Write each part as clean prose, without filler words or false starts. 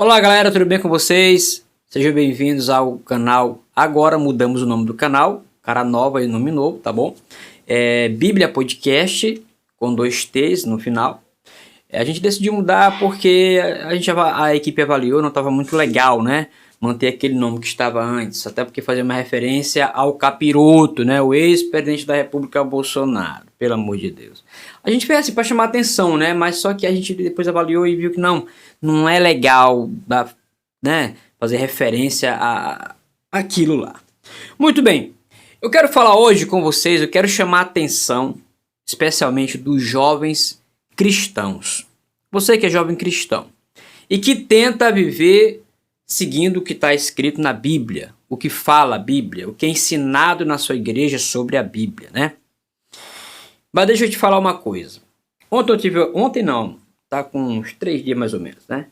Olá galera, tudo bem com vocês? Sejam bem-vindos ao canal. Agora mudamos o nome do canal, cara nova e nome novo, tá bom? Bíblia Podcast, com 2 T's no final. A gente decidiu mudar porque a equipe avaliou, não estava muito legal, né? Manter aquele nome que estava antes, até porque fazia uma referência ao capiroto, né? O ex-presidente da República, Bolsonaro, pelo amor de Deus. A gente fez assim para chamar atenção, né? Mas só que a gente depois avaliou e viu que não é legal, né? Fazer referência a aquilo lá. Muito bem, eu quero falar hoje com vocês, eu quero chamar a atenção, especialmente dos jovens cristãos. Você que é jovem cristão e que tenta viver seguindo o que está escrito na Bíblia, o que fala a Bíblia, o que é ensinado na sua igreja sobre a Bíblia, né? Mas deixa eu te falar uma coisa. Ontem não, tá com uns 3 dias mais ou menos, né?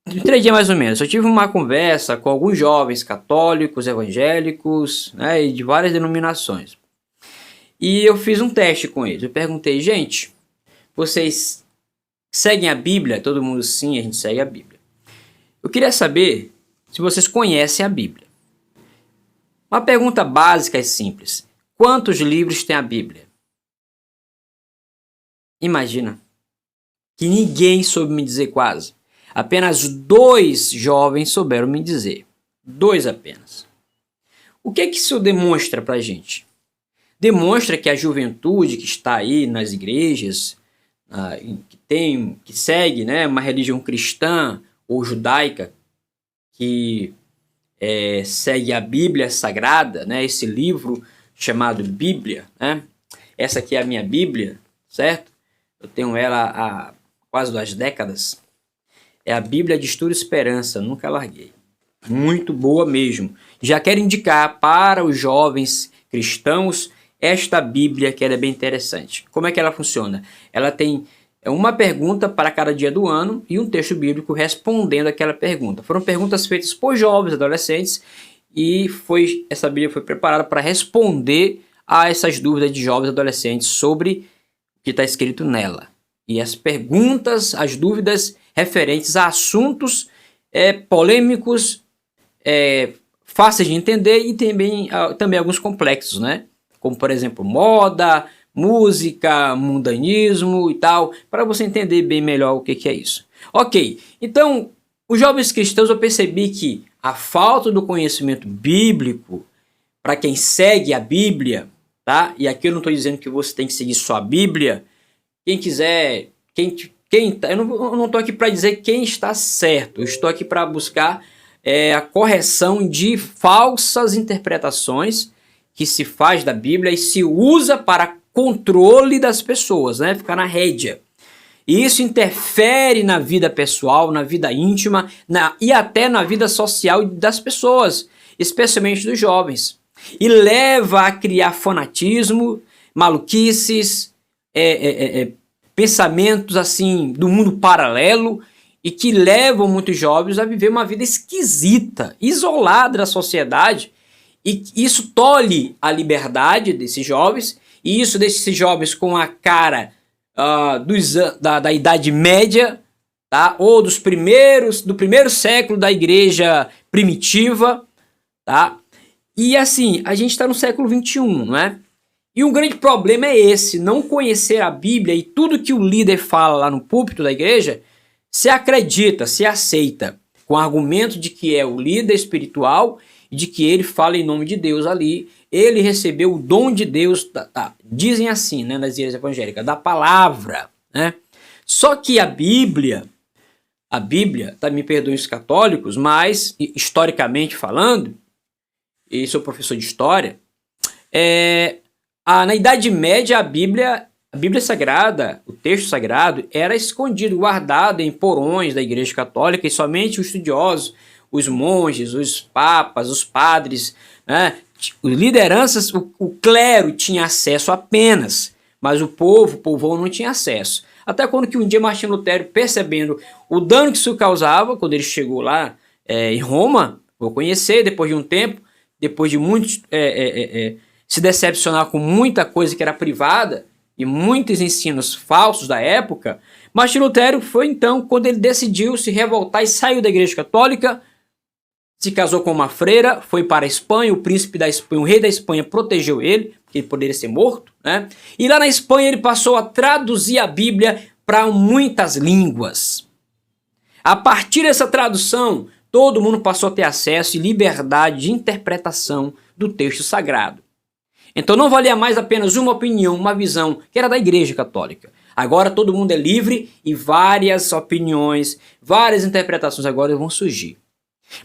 3 dias mais ou menos, eu tive uma conversa com alguns jovens católicos, evangélicos, né, e de várias denominações. E eu fiz um teste com eles. Eu perguntei, gente, vocês seguem a Bíblia? Todo mundo sim, a gente segue a Bíblia. Eu queria saber se vocês conhecem a Bíblia. Uma pergunta básica e simples. Quantos livros tem a Bíblia? Imagina que ninguém soube me dizer quase. Apenas 2 jovens souberam me dizer. 2 apenas. O que é que isso demonstra pra gente? Demonstra que a juventude que está aí nas igrejas, que segue, né, uma religião cristã ou judaica, que segue a Bíblia Sagrada, né, esse livro chamado Bíblia, né? Essa aqui é a minha Bíblia, certo? Eu tenho ela há quase 2 décadas. É a Bíblia de Estudo e Esperança, nunca larguei. Muito boa mesmo. Já quero indicar para os jovens cristãos esta Bíblia, que ela é bem interessante. Como é que ela funciona? Ela tem uma pergunta para cada dia do ano e um texto bíblico respondendo aquela pergunta. Foram perguntas feitas por jovens, adolescentes, e essa Bíblia foi preparada para responder a essas dúvidas de jovens e adolescentes sobre o que está escrito nela. E as perguntas, as dúvidas referentes a assuntos polêmicos, fáceis de entender e também alguns complexos, né? Como, por exemplo, moda, música, mundanismo e tal, para você entender bem melhor o que é isso. Ok, então, os jovens cristãos, eu percebi que a falta do conhecimento bíblico, para quem segue a Bíblia, tá? E aqui eu não estou dizendo que você tem que seguir só a Bíblia. Quem quiser, eu não estou aqui para dizer quem está certo, eu estou aqui para buscar a correção de falsas interpretações que se faz da Bíblia e se usa para controle das pessoas, né? Ficar na rédea. E isso interfere na vida pessoal, na vida íntima e até na vida social das pessoas, especialmente dos jovens. E leva a criar fanatismo, maluquices, pensamentos assim do mundo paralelo e que levam muitos jovens a viver uma vida esquisita, isolada da sociedade. E isso tolhe a liberdade desses jovens, e isso deixa esses jovens com a cara da Idade Média, tá? Ou do primeiro século da igreja primitiva, tá? E assim, a gente está no século XXI, não é? E um grande problema é esse, não conhecer a Bíblia e tudo que o líder fala lá no púlpito da igreja, se acredita, se aceita, com o argumento de que é o líder espiritual, de que ele fala em nome de Deus ali, ele recebeu o dom de Deus, dizem assim, né, nas igrejas evangélicas, da palavra, né? Só que a Bíblia, tá, me perdoem os católicos, mas historicamente falando, e sou professor de história, na Idade Média a Bíblia Sagrada, o texto sagrado, era escondido, guardado em porões da igreja católica e somente os estudiosos, os monges, os papas, os padres, né, as lideranças, o clero tinha acesso apenas, mas o povão não tinha acesso. Até quando que um dia Martinho Lutero, percebendo o dano que isso causava, quando ele chegou lá em Roma, vou conhecer, depois de um tempo, depois de muitos se decepcionar com muita coisa que era privada, e muitos ensinos falsos da época, Martim Lutero foi então quando ele decidiu se revoltar e saiu da Igreja Católica, se casou com uma freira, foi para a Espanha, o príncipe da Espanha, o rei da Espanha protegeu ele, porque ele poderia ser morto, né? E lá na Espanha ele passou a traduzir a Bíblia para muitas línguas. A partir dessa tradução, todo mundo passou a ter acesso e liberdade de interpretação do texto sagrado. Então não valia mais apenas uma opinião, uma visão, que era da Igreja Católica. Agora todo mundo é livre e várias opiniões, várias interpretações agora vão surgir.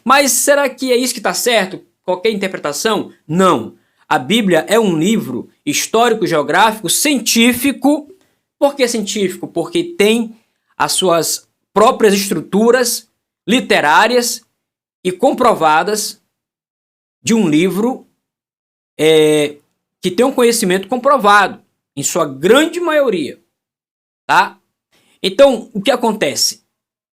Mas será que é isso que está certo? Qualquer interpretação? Não. A Bíblia é um livro histórico, geográfico, científico. Por que científico? Porque tem as suas próprias estruturas literárias e comprovadas de um livro que tem um conhecimento comprovado, em sua grande maioria. Tá? Então, o que acontece?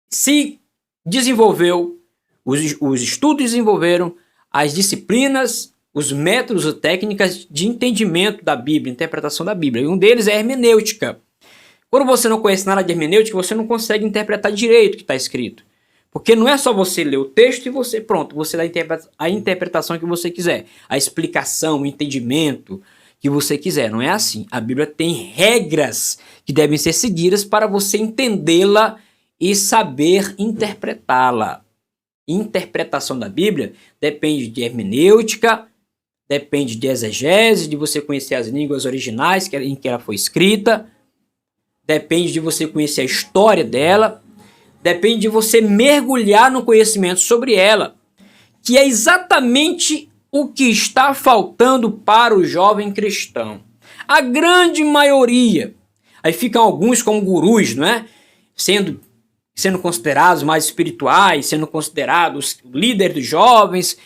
Se desenvolveu, os estudos desenvolveram as disciplinas, os métodos e técnicas de entendimento da Bíblia, interpretação da Bíblia. E um deles é a hermenêutica. Quando você não conhece nada de hermenêutica, você não consegue interpretar direito o que está escrito. Porque não é só você ler o texto e você, pronto, você dá a interpretação que você quiser. A explicação, o entendimento que você quiser. Não é assim. A Bíblia tem regras que devem ser seguidas para você entendê-la e saber interpretá-la. Interpretação da Bíblia depende de hermenêutica, depende de exegese, de você conhecer as línguas originais em que ela foi escrita, depende de você conhecer a história dela, depende de você mergulhar no conhecimento sobre ela, que é exatamente o que está faltando para o jovem cristão. A grande maioria, aí ficam alguns como gurus, não é? Sendo considerados mais espirituais, sendo considerados líderes dos jovens,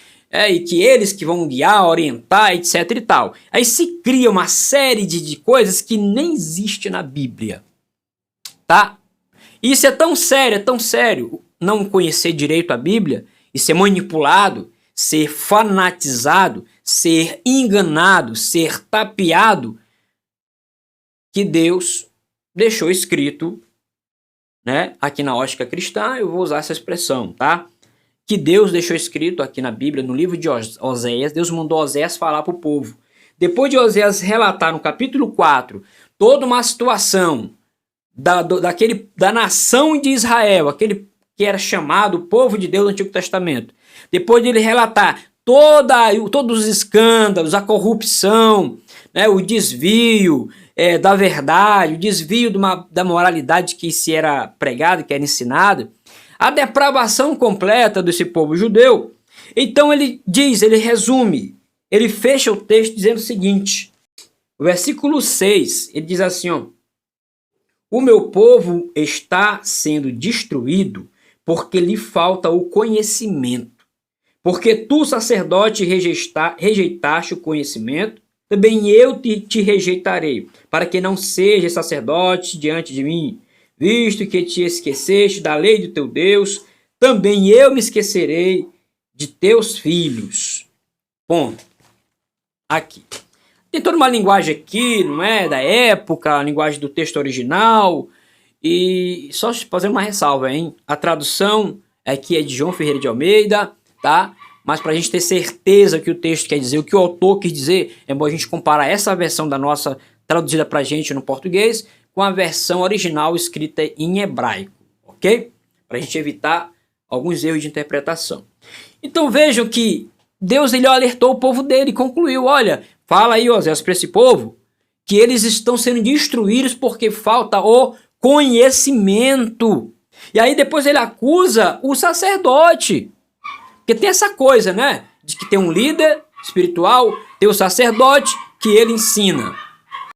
e que eles que vão guiar, orientar, etc e tal. Aí se cria uma série de coisas que nem existe na Bíblia. Tá? Isso é tão sério, não conhecer direito a Bíblia e ser manipulado, ser fanatizado, ser enganado, ser tapeado, que Deus deixou escrito, né, aqui na ótica cristã, eu vou usar essa expressão, tá? Que Deus deixou escrito aqui na Bíblia, no livro de Oséias, Deus mandou Oséias falar para o povo. Depois de Oséias relatar no capítulo 4 toda uma situação da nação de Israel, aquele que era chamado povo de Deus no Antigo Testamento. Depois de ele relatar todos os escândalos, a corrupção, né, o desvio da verdade, o desvio da moralidade que se era pregada, que era ensinada, a depravação completa desse povo judeu. Então ele resume, ele fecha o texto dizendo o seguinte, o versículo 6, ele diz assim, ó, o meu povo está sendo destruído porque lhe falta o conhecimento. Porque tu, sacerdote, rejeitaste o conhecimento, também eu te rejeitarei, para que não sejas sacerdote diante de mim. Visto que te esqueceste da lei do teu Deus, também eu me esquecerei de teus filhos. Ponto. Aqui. Tem toda uma linguagem aqui, não é? Da época, a linguagem do texto original. E só fazer uma ressalva, hein? A tradução aqui é de João Ferreira de Almeida, tá? Mas para a gente ter certeza que o texto quer dizer, o que o autor quis dizer, é bom a gente comparar essa versão da nossa, traduzida para a gente no português, com a versão original escrita em hebraico, ok? Para a gente evitar alguns erros de interpretação. Então vejam que Deus ele alertou o povo dele e concluiu, olha, fala aí, Oséias, para esse povo, que eles estão sendo destruídos porque falta o conhecimento. E aí depois ele acusa o sacerdote. Porque tem essa coisa, né? De que tem um líder espiritual, tem o sacerdote que ele ensina.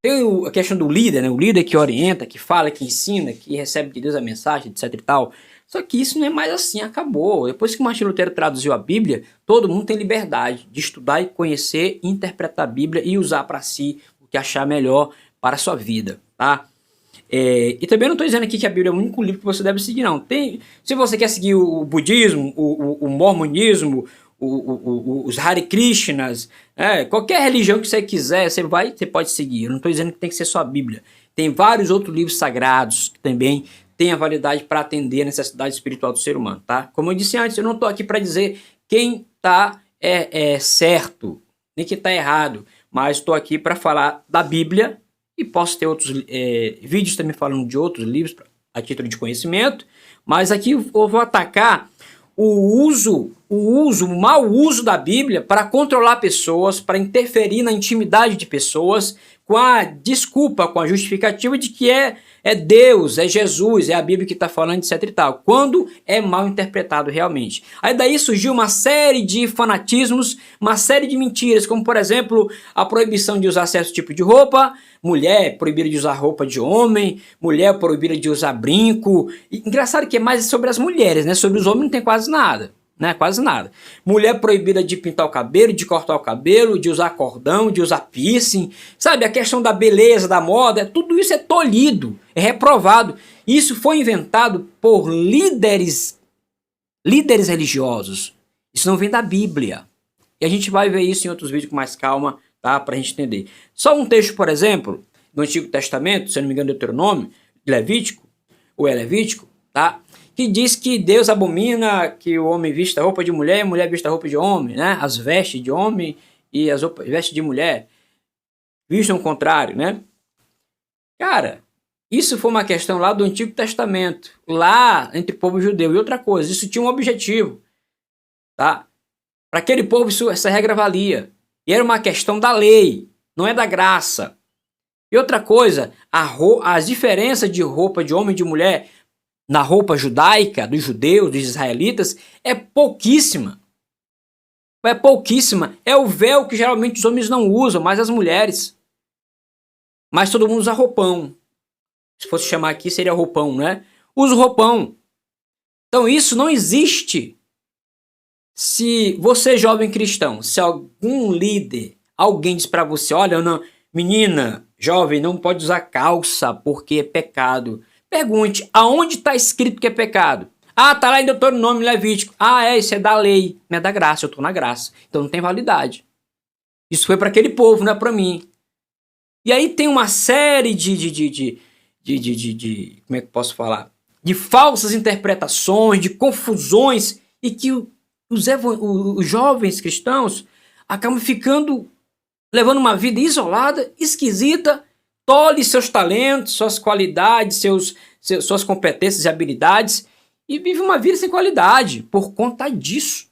Tem a questão do líder, né? O líder que orienta, que fala, que ensina, que recebe de Deus a mensagem, etc e tal. Só que isso não é mais assim, acabou. Depois que Martim Lutero traduziu a Bíblia, todo mundo tem liberdade de estudar e conhecer, interpretar a Bíblia e usar para si o que achar melhor para a sua vida, tá? E também não estou dizendo aqui que a Bíblia é o único livro que você deve seguir, não. Se você quer seguir o budismo, o mormonismo, os Hare Krishnas, qualquer religião que você quiser, você pode seguir. Eu não estou dizendo que tem que ser só a Bíblia. Tem vários outros livros sagrados que também têm a validade para atender a necessidade espiritual do ser humano, tá? Como eu disse antes, eu não estou aqui para dizer quem está certo, nem quem está errado, mas estou aqui para falar da Bíblia e posso ter outros vídeos também falando de outros livros a título de conhecimento, mas aqui eu vou atacar o mau uso da Bíblia para controlar pessoas, para interferir na intimidade de pessoas, com a desculpa, com a justificativa de que é Deus, é Jesus, é a Bíblia que está falando, etc e tal, quando é mal interpretado realmente. Aí daí surgiu uma série de fanatismos, uma série de mentiras, como por exemplo, a proibição de usar certo tipo de roupa, mulher proibida de usar roupa de homem, mulher proibida de usar brinco. E, engraçado que é mais sobre as mulheres, né? Sobre os homens não tem quase nada. Né? Quase nada. Mulher proibida de pintar o cabelo, de cortar o cabelo, de usar cordão, de usar piercing. Sabe, a questão da beleza, da moda, tudo isso é tolhido, é reprovado. Isso foi inventado por líderes religiosos. Isso não vem da Bíblia. E a gente vai ver isso em outros vídeos com mais calma, tá? Pra gente entender. Só um texto, por exemplo, do Antigo Testamento, se eu não me engano, Deuteronômio, Levítico, tá? Que diz que Deus abomina que o homem vista roupa de mulher e a mulher vista roupa de homem, né? As vestes de homem e as vestes de mulher vistam o contrário, né? Cara, isso foi uma questão lá do Antigo Testamento, lá entre o povo judeu. E outra coisa, isso tinha um objetivo, tá? Para aquele povo essa regra valia. E era uma questão da lei, não é da graça. E outra coisa, as diferenças de roupa de homem e de mulher na roupa judaica, dos judeus, dos israelitas, é pouquíssima. É pouquíssima. É o véu que geralmente os homens não usam, mas as mulheres. Mas todo mundo usa roupão. Se fosse chamar aqui, seria roupão, né? Usa roupão. Então isso não existe. Se você, jovem cristão, se algum líder, alguém diz para você, olha, não, menina, jovem, não pode usar calça porque é pecado. Pergunte, aonde está escrito que é pecado? Ah, tá lá em Deuteronômio, Levítico. Ah, isso é da lei, não é da graça, eu estou na graça. Então não tem validade. Isso foi para aquele povo, não é para mim. E aí tem uma série como é que eu posso falar? De falsas interpretações, de confusões, e que os jovens cristãos acabam levando uma vida isolada, esquisita, tolhe seus talentos, suas qualidades, suas competências e habilidades e vive uma vida sem qualidade por conta disso.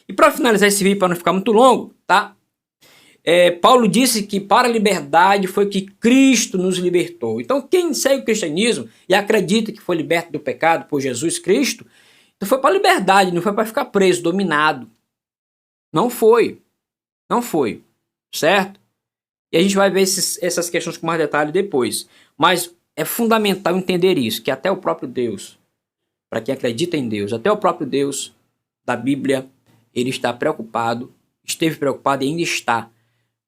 E para finalizar esse vídeo, para não ficar muito longo, tá? Paulo disse que para a liberdade foi que Cristo nos libertou. Então quem segue o cristianismo e acredita que foi liberto do pecado por Jesus Cristo, então foi para a liberdade, não foi para ficar preso, dominado. Não foi. Não foi. Certo? E a gente vai ver essas questões com mais detalhe depois. Mas é fundamental entender isso, que até o próprio Deus, para quem acredita em Deus, até o próprio Deus da Bíblia, ele está preocupado, esteve preocupado e ainda está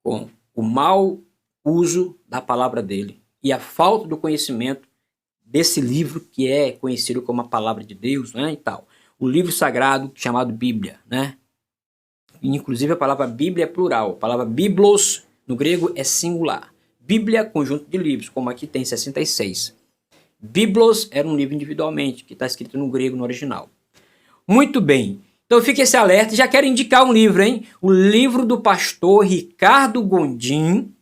com o mau uso da palavra dele e a falta do conhecimento desse livro que é conhecido como a palavra de Deus, né, e tal. O livro sagrado chamado Bíblia, né? Inclusive a palavra Bíblia é plural, a palavra Biblos no grego é singular. Bíblia, conjunto de livros, como aqui tem 66. Biblos era um livro individualmente, que está escrito no grego, no original. Muito bem. Então fica esse alerta. Já quero indicar um livro, hein? O livro do pastor Ricardo Gondim,